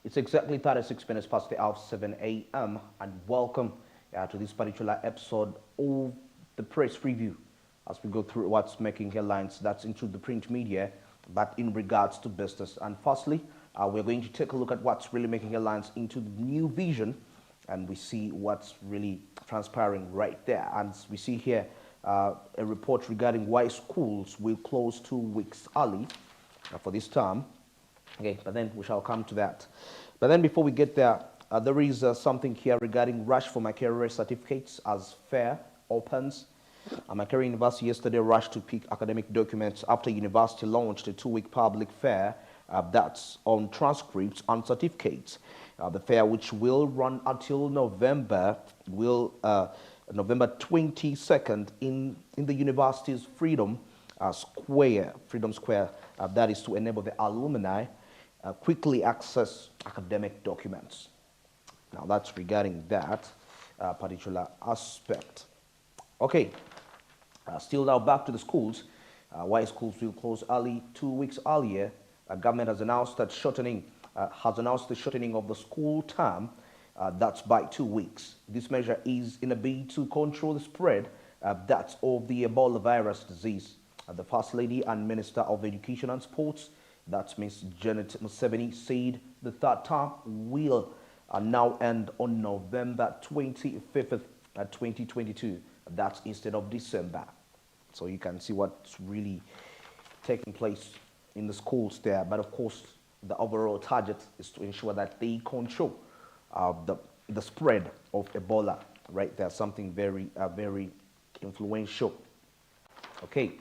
It's exactly 36 minutes past the hour of 7 a.m. and welcome to this particular episode of the press review as we go through what's making headlines. That's into the print media, but in regards to business. And firstly, we're going to take a look at what's really making headlines into the new vision, and we see what's really transpiring right there. And we see here a report regarding why schools will close 2 weeks early for this term. Okay, but then we shall come to that. But then before we get there, there is something here regarding rush for Makerere certificates as fair opens. Makerere University yesterday rushed to pick academic documents after university launched a 2-week public fair that's on transcripts and certificates. The fair, which will run until November 22nd in the university's Freedom Square, that is to enable the alumni quickly access academic documents. Now that's regarding that particular aspect. Okay, still now back to the schools. Why schools will close early 2 weeks earlier. Government has announced that the shortening of the school term. That's by 2 weeks. This measure is in a bid to control the spread that's of the Ebola virus disease. The First Lady and Minister of Education and Sports, that's Ms. Janet Museveni, said the third term will now end on November 25th, 2022. That's instead of December. So you can see what's really taking place in the schools there. But of course, the overall target is to ensure that they control the spread of Ebola right there. Something very, very influential. Okay.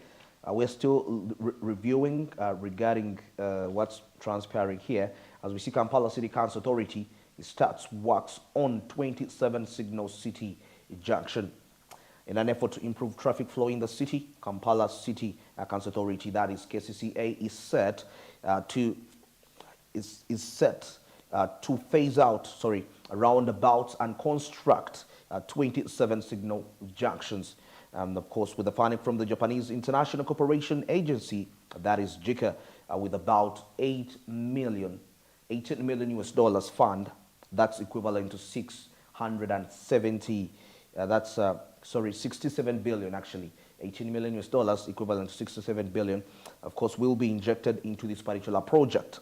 We're still reviewing regarding what's transpiring here. As we see, Kampala City Council Authority starts works on 27 Signal City Junction. In an effort to improve traffic flow in the city, Kampala City Council Authority, that is KCCA, is set to phase out, roundabouts and construct 27 signal junctions. And of course, with the funding from the Japanese International Cooperation Agency, that is JICA, with about 18 million US dollars fund, that's equivalent to 67 billion actually. 18 million US dollars equivalent to 67 billion, of course, will be injected into this particular project.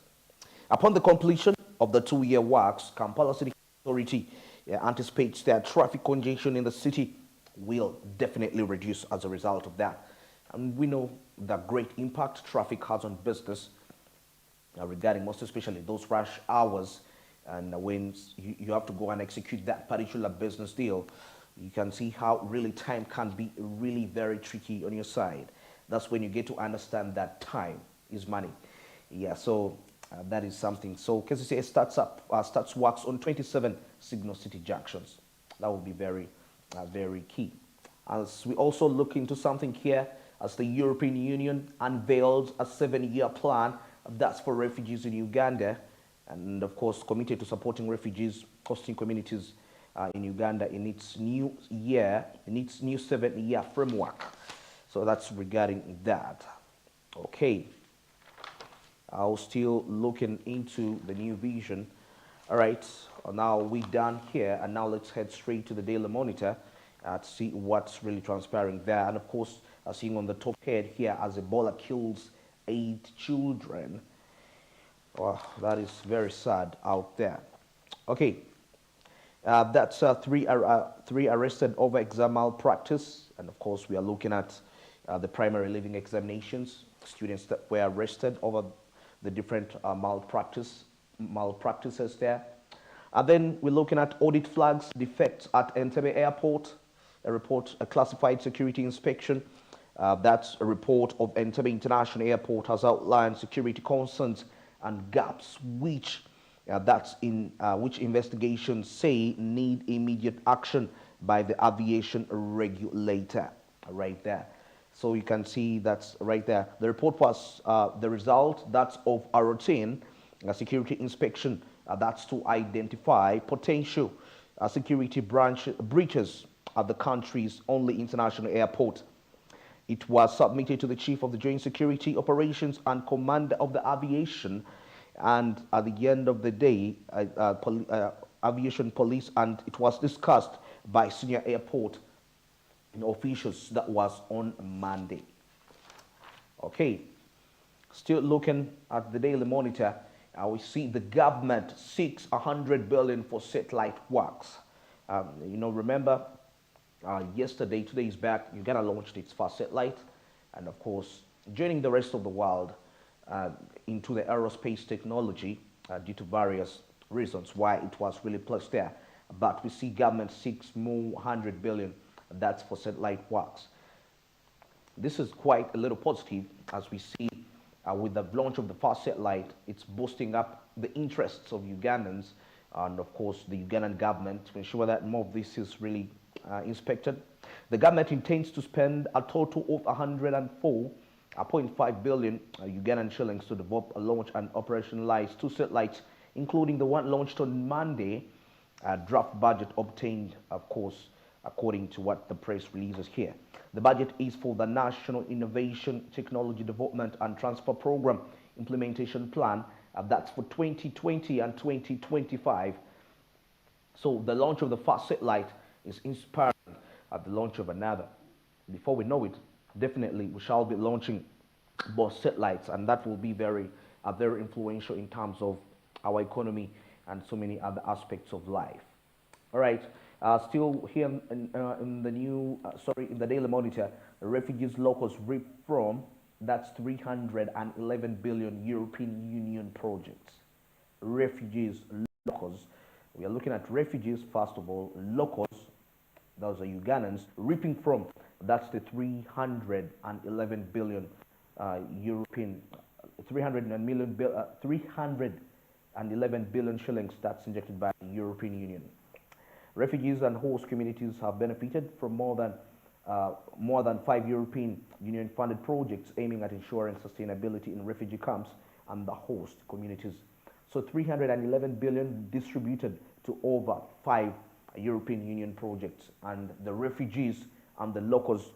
Upon the completion of the 2-year works, Kampala City Authority anticipates that traffic congestion in the city will definitely reduce as a result of that. And we know the great impact traffic has on business regarding most especially those rush hours. And when you have to go and execute that particular business deal, you can see how really time can be really very tricky on your side. That's when you get to understand that time is money. Yeah, so that is something. So KCCA starts works on 27 Signal City junctions. That will be very key. As we also look into something here, as the European Union unveils a 7-year plan that's for refugees in Uganda, and of course committed to supporting refugees, hosting communities in Uganda in its new 7-year framework. So that's regarding that. Okay, I'll still looking into the new vision. All right, now we're done here, and now let's head straight to the Daily Monitor to see what's really transpiring there. And of course, seeing on the top head here, as Ebola kills 8 children. Oh, that is very sad out there. Okay, that's 3 arrested over exam malpractice, and of course, we are looking at the primary living examinations, students that were arrested over the different malpractices there. And then we're looking at audit flags defects at Entebbe Airport, a classified security inspection. That's a report of Entebbe International Airport has outlined security concerns and gaps which investigations say need immediate action by the aviation regulator. Right there. So you can see that's right there. The report was the result that's of a routine security inspection that's to identify potential security breaches at the country's only international airport. It was submitted to the Chief of the Joint Security Operations and Commander of the Aviation And at the end of the day, aviation police, and it was discussed by senior airport officials. That was on Monday. Okay, still looking at the Daily Monitor, we see the government seeks 100 billion for satellite works. Remember, yesterday, 2 days back, Uganda launched its first satellite, and of course, joining the rest of the world into the aerospace technology due to various reasons why it was really placed there. But we see government seeks more 100 billion. That's for satellite works. This is quite a little positive as we see with the launch of the first satellite, it's boosting up the interests of Ugandans and, of course, the Ugandan government to ensure that more of this is really inspected. The government intends to spend a total of 104.5 billion Ugandan shillings to develop, launch, and operationalize two satellites, including the one launched on Monday. Draft budget obtained, of course, according to what the press releases here. The budget is for the National Innovation, Technology Development and Transfer Program Implementation Plan. That's for 2020 and 2025. So the launch of the first satellite is inspiring at the launch of another. Before we know it, definitely we shall be launching both satellites, and that will be very influential in terms of our economy and so many other aspects of life. All right. Still here in the Daily Monitor, refugees locals reap from, that's 311 billion European Union projects. Refugees locals, we are looking at refugees first of all, locals, those are Ugandans, reaping from, that's the 311 billion European, 311 billion shillings that's injected by the European Union. Refugees and host communities have benefited from more than 5 European Union-funded projects aiming at ensuring sustainability in refugee camps and the host communities. So 311 billion distributed to over 5 European Union projects, and the refugees and the locals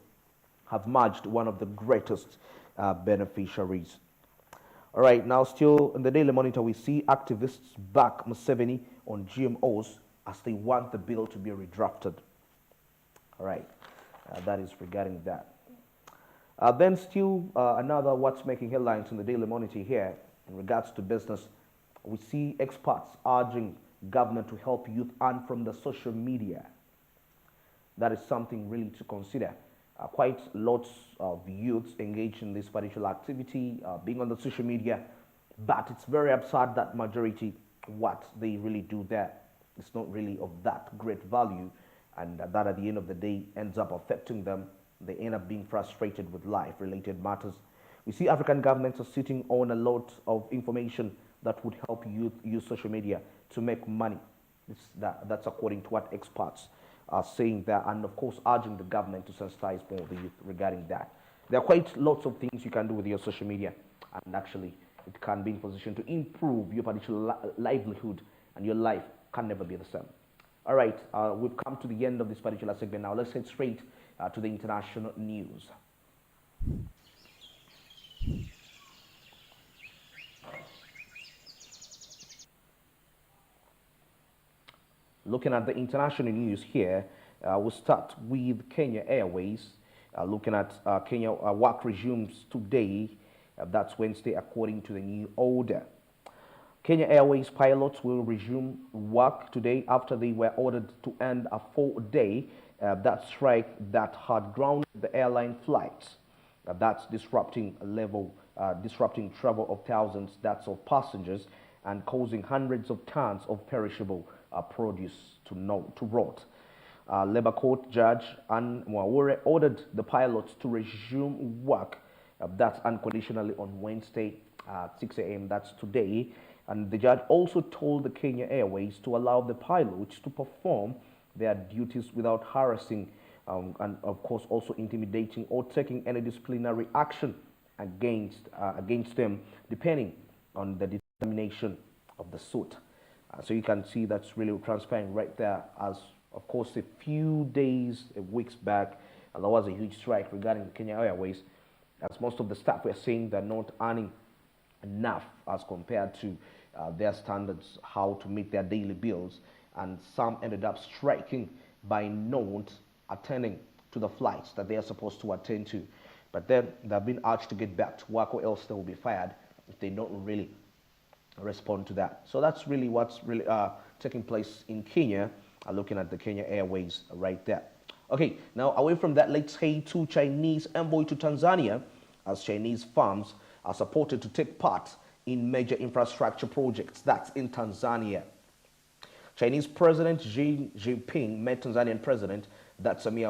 have merged one of the greatest beneficiaries. All right, now still in the Daily Monitor, we see activists back Museveni on GMOs as they want the bill to be redrafted. All right, that is regarding that. Then still another what's making headlines in the Daily Monitor here in regards to business. We see experts urging government to help youth earn from the social media. That is something really to consider. Quite lots of youths engage in this particular activity, being on the social media, but it's very absurd that majority, what they really do there, it's not really of that great value, and that at the end of the day ends up affecting them. They end up being frustrated with life-related matters. We see African governments are sitting on a lot of information that would help youth use social media to make money. That's according to what experts are saying there, and of course urging the government to sensitize more of the youth regarding that. There are quite lots of things you can do with your social media, and actually it can be in position to improve your particular livelihood, and your life can never be the same. All right, we've come to the end of this particular segment now. Let's head straight to the international news. Looking at the international news here, we'll start with Kenya Airways. Looking at Kenya, work resumes today. That's Wednesday, according to the new order. Kenya Airways pilots will resume work today after they were ordered to end a 4-day that strike that had grounded the airline flights. That's disrupting travel of thousands of passengers and causing hundreds of tons of perishable produce to rot. Labour Court Judge Anne Mwaure ordered the pilots to resume work that's unconditionally on Wednesday at 6 a.m. That's today. And the judge also told the Kenya Airways to allow the pilots to perform their duties without harassing and, of course, also intimidating or taking any disciplinary action against them, depending on the determination of the suit. So you can see that's really transpiring right there, as, of course, a few days, weeks back, there was a huge strike regarding Kenya Airways, as most of the staff were saying they're not earning enough as compared to their standards, how to meet their daily bills, and some ended up striking by not attending to the flights that they are supposed to attend to. But then they've been urged to get back to work, or else they will be fired if they don't really respond to that. So that's really what's really taking place in Kenya. Looking at the Kenya Airways right there. Okay, now away from that, let's head to Chinese envoy to Tanzania, as Chinese firms are supported to take part in major infrastructure projects. That's in Tanzania. Chinese President Xi Jinping met Tanzanian President Samia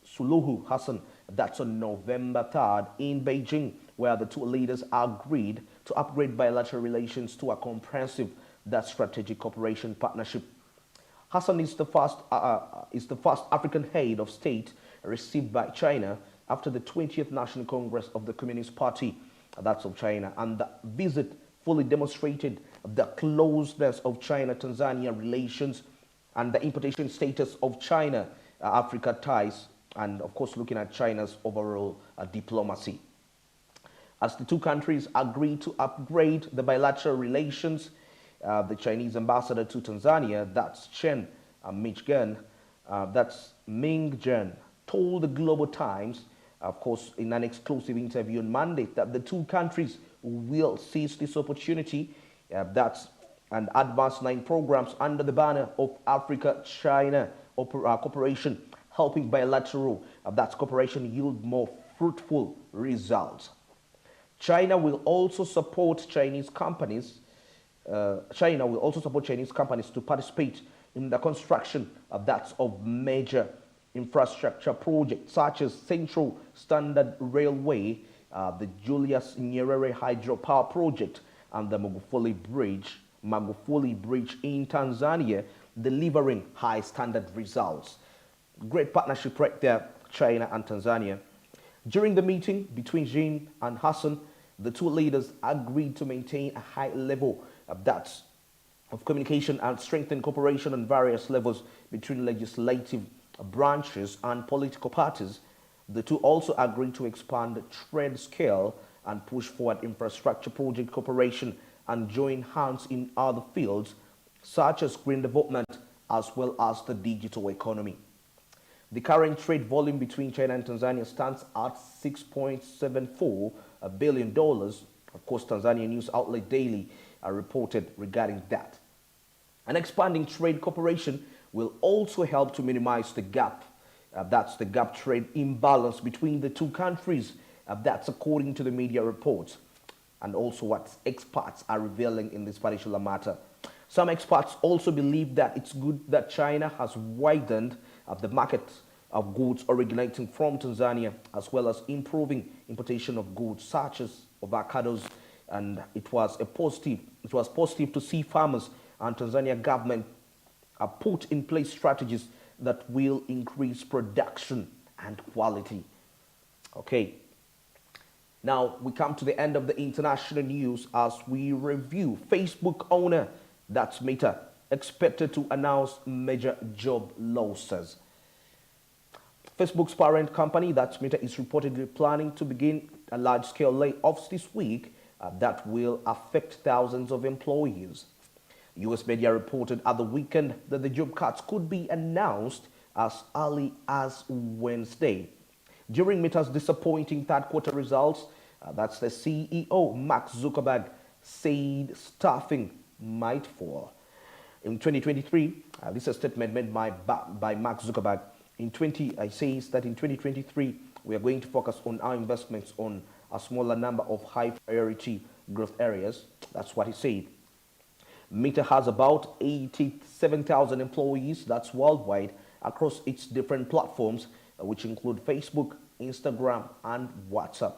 Suluhu Hassan. That's on November 3rd in Beijing, where the two leaders agreed to upgrade bilateral relations to a comprehensive strategic cooperation partnership. Hassan is the first African head of state received by China after the 20th National Congress of the Communist Party, that's of China, and the visit fully demonstrated the closeness of China-Tanzania relations and the importation status of China-Africa ties, and of course looking at China's overall diplomacy. As the two countries agreed to upgrade the bilateral relations, the Chinese ambassador to Tanzania, that's Ming Jian, told the Global Times, of course, in an exclusive interview on Monday, that the two countries will seize this opportunity and advance 9 programs under the banner of Africa-China cooperation, helping bilateral cooperation yield more fruitful results. China will also support Chinese companies. China will also support Chinese companies to participate in the construction of major infrastructure projects such as Central Standard Railway, the Julius Nyerere Hydropower Project, and the Magufuli Bridge in Tanzania, delivering high standard results. Great partnership right there, China and Tanzania. During the meeting between Xi and Hassan, the two leaders agreed to maintain a high level of communication and strengthen cooperation on various levels between legislative branches and political parties. The two also agreed to expand the trade scale and push forward infrastructure project cooperation and join hands in other fields such as green development as well as the digital economy. The current trade volume between China and Tanzania stands at $6.74 billion. Of course, Tanzania news outlet Daily reported regarding that. An expanding trade cooperation will also help to minimize the gap. That's the gap trade imbalance between the two countries. That's according to the media reports and also what experts are revealing in this particular matter. Some experts also believe that it's good that China has widened the market of goods originating from Tanzania, as well as improving importation of goods such as avocados. And it was positive to see farmers and Tanzania government put in place strategies that will increase production and quality. Okay. Now we come to the end of the international news as we review Facebook owner, that's Meta, expected to announce major job losses. Facebook's parent company, that's Meta, is reportedly planning to begin a large-scale layoffs this week that will affect thousands of employees. U.S. media reported at the weekend that the job cuts could be announced as early as Wednesday. During Meta's disappointing third-quarter results, that's the CEO, Mark Zuckerberg, said staffing might fall. In 2023, this is a statement made by Mark Zuckerberg. Says that in 2023, we are going to focus on our investments on a smaller number of high-priority growth areas. That's what he said. Meta has about 87,000 employees, that's worldwide, across its different platforms, which include Facebook, Instagram, and WhatsApp.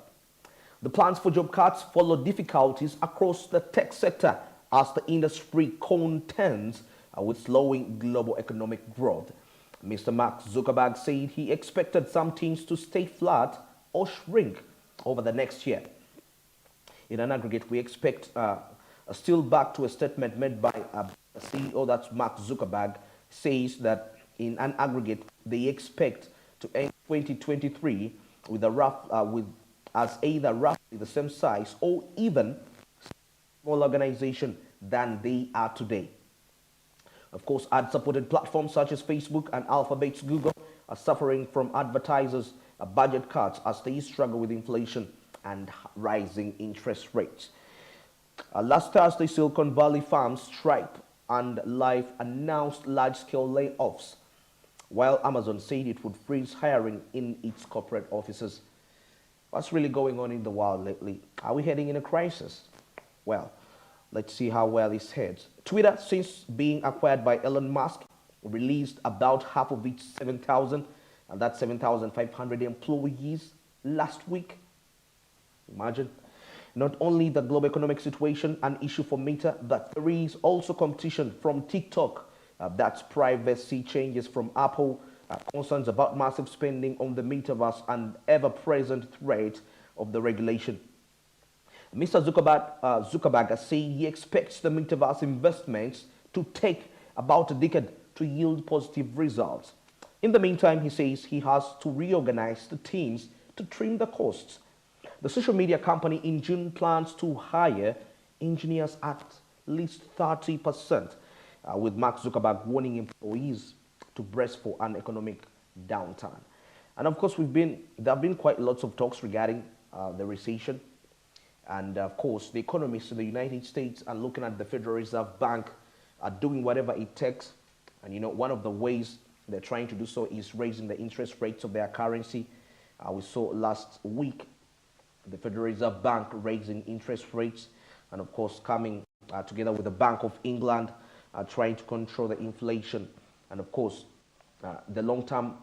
The plans for job cuts follow difficulties across the tech sector as the industry contends with slowing global economic growth. Mr. Mark Zuckerberg said he expected some teams to stay flat or shrink over the next year. In an aggregate, we expect still back to a statement made by a CEO, that's Mark Zuckerberg, says that in an aggregate, they expect to end 2023 with as either roughly the same size or even small organization than they are today. Of course, ad-supported platforms such as Facebook and Alphabet's Google are suffering from advertisers' budget cuts as they struggle with inflation and rising interest rates. Last Thursday, Silicon Valley firms Stripe and Life announced large-scale layoffs, while Amazon said it would freeze hiring in its corporate offices. What's really going on in the world lately? Are we heading in a crisis? Well, let's see how well this heads. Twitter, since being acquired by Elon Musk, released about half of its 7,000, and that's 7,500 employees last week. Imagine. Not only the global economic situation an issue for Meta, but there is also competition from TikTok. That's privacy changes from Apple, concerns about massive spending on the metaverse, and ever-present threat of the regulation. Mr. Zuckerberg has said he expects the metaverse investments to take about a decade to yield positive results. In the meantime, he says he has to reorganize the teams to trim the costs. The social media company in June plans to hire engineers at least 30%, with Mark Zuckerberg warning employees to brace for an economic downturn. And of course, there have been quite lots of talks regarding the recession. And of course, the economists in the United States are looking at the Federal Reserve Bank doing whatever it takes. And you know, one of the ways they're trying to do so is raising the interest rates of their currency. We saw last week the Federal Reserve Bank raising interest rates, and of course coming together with the Bank of England trying to control the inflation. And of course, the long-term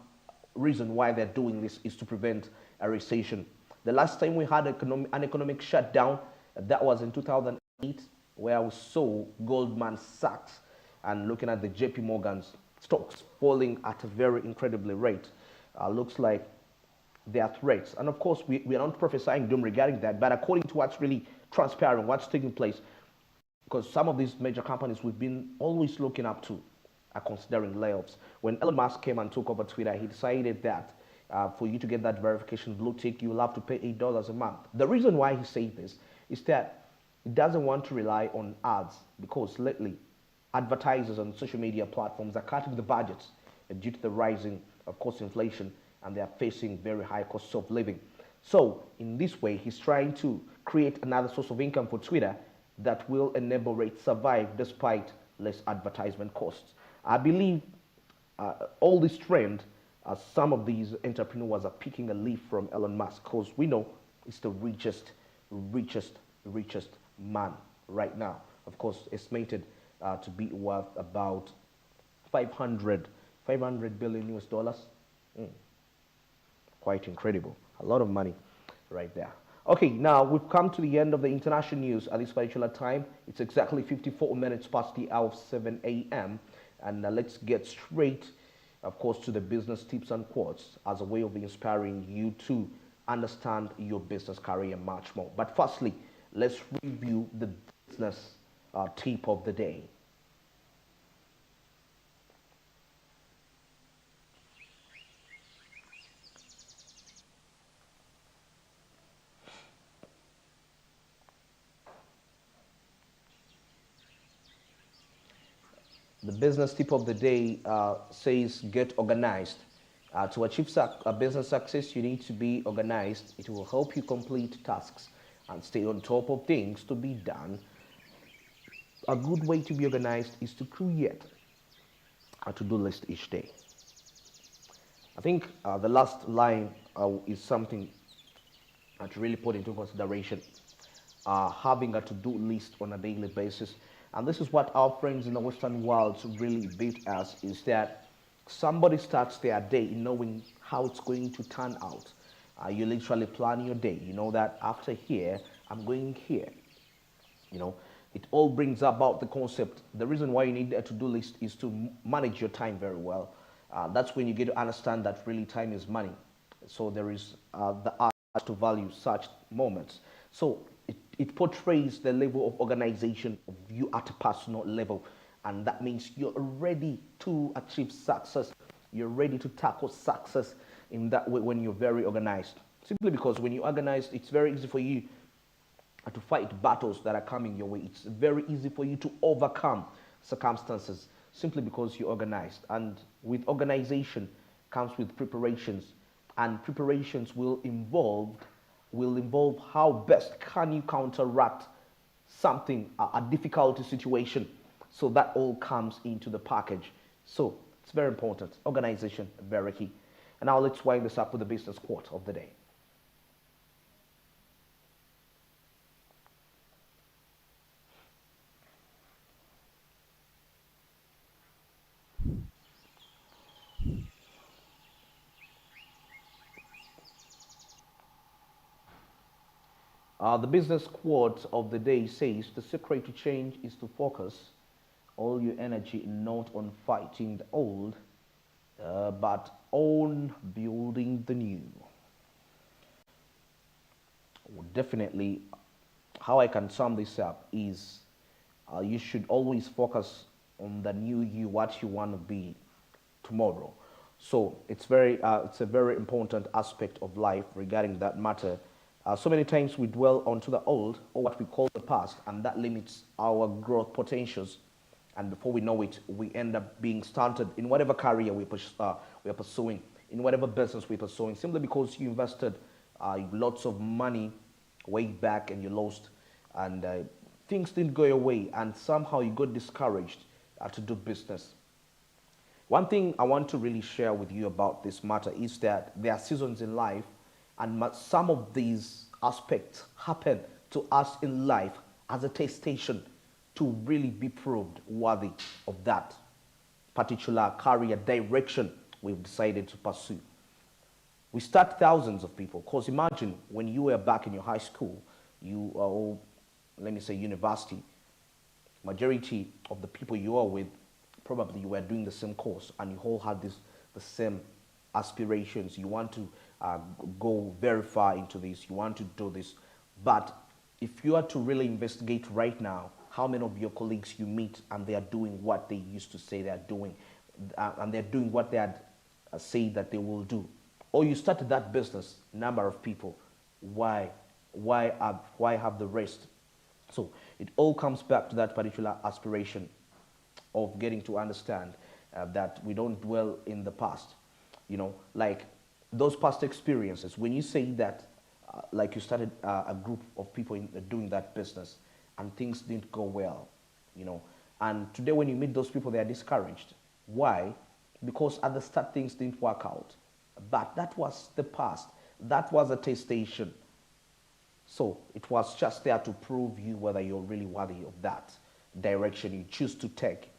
reason why they're doing this is to prevent a recession. The last time we had an economic shutdown, that was in 2008, where we saw Goldman Sachs and looking at the JP Morgan's stocks falling at a very incredibly rate. Looks like there are threats. And of course, we are not prophesying doom regarding that, but according to what's really transparent, what's taking place, because some of these major companies we've been always looking up to are considering layoffs. When Elon Musk came and took over Twitter, he decided that for you to get that verification blue tick, you will have to pay $8 a month. The reason why he said this is that he doesn't want to rely on ads, because lately advertisers on social media platforms are cutting the budgets due to the rising, of course, inflation, and they are facing very high costs of living. So in this way, he's trying to create another source of income for Twitter that will enable it to survive despite less advertisement costs. I believe all this trend, some of these entrepreneurs are picking a leaf from Elon Musk, because we know it's the richest man right now. Of course, estimated to be worth about 500 billion US dollars. Quite incredible. A lot of money right there. Okay, now we've come to the end of the international news at this particular time. It's exactly 54 minutes past the hour of 7 a.m. And let's get straight, of course, to the business tips and quotes as a way of inspiring you to understand your business career much more. But firstly, let's review the business tip of the day. The business tip of the day says get organized. To achieve business success, you need to be organized. It will help you complete tasks and stay on top of things to be done. A good way to be organized is to create a to-do list each day. I think the last line is something to really put into consideration. Having a to-do list on a daily basis. And this is what our friends in the Western world really beat us, is that somebody starts their day knowing how it's going to turn out. You literally plan your day. You know that after here, I'm going here. You know, it all brings about the concept. The reason why you need a to-do list is to manage your time very well. That's when you get to understand that really time is money. So there is the art to value such moments. So it portrays the level of organization of you at a personal level. And that means you're ready to achieve success. You're ready to tackle success in that way when you're very organized. Simply because when you organize, it's very easy for you to fight battles that are coming your way. It's very easy for you to overcome circumstances simply because you're organized. And with organization comes with preparations, and preparations will involve how best can you counteract something, a difficult situation. So that all comes into the package. So it's very important. Organization, very key. And now let's wind this up with the business quote of the day. The business quote of the day says the secret to change is to focus all your energy not on fighting the old, but on building the new. Definitely, how I can sum this up is you should always focus on the new you, what you want to be tomorrow. So it's a very important aspect of life regarding that matter. So many times we dwell onto the old or what we call the past, and that limits our growth potentials. And before we know it, we end up being stunted in whatever career we are pursuing, in whatever business we're pursuing, simply because you invested lots of money way back and you lost, and things didn't go your way, and somehow you got discouraged to do business. One thing I want to really share with you about this matter is that there are seasons in life, and some of these aspects happen to us in life as a testation to really be proved worthy of that particular career direction we've decided to pursue. We start thousands of people, because imagine when you were back in your high school, you are all, let me say, university, majority of the people you are with, probably you were doing the same course, and you all had the same aspirations. You want to go very far into this, you want to do this. But if you are to really investigate right now, how many of your colleagues you meet and they are doing what they used to say they are doing, and they're doing what they had said that they will do? Or you started that business, number of people, why have the rest? So it all comes back to that particular aspiration of getting to understand that we don't dwell in the past. Like those past experiences, when you say that, like you started a group of people doing that business and things didn't go well, and today when you meet those people, they are discouraged. Why? Because at the start things didn't work out. But that was the past. That was a testation. So it was just there to prove you whether you're really worthy of that direction you choose to take.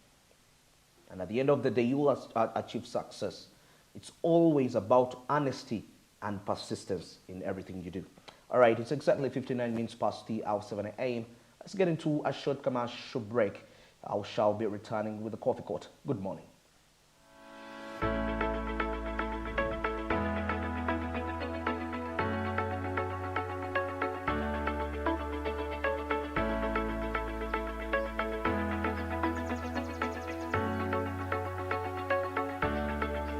And at the end of the day, you will achieve success. It's always about honesty and persistence in everything you do. All right, it's exactly 59 minutes past the hour 7 a.m. Let's get into a short commercial break. I shall be returning with the coffee court. Good morning.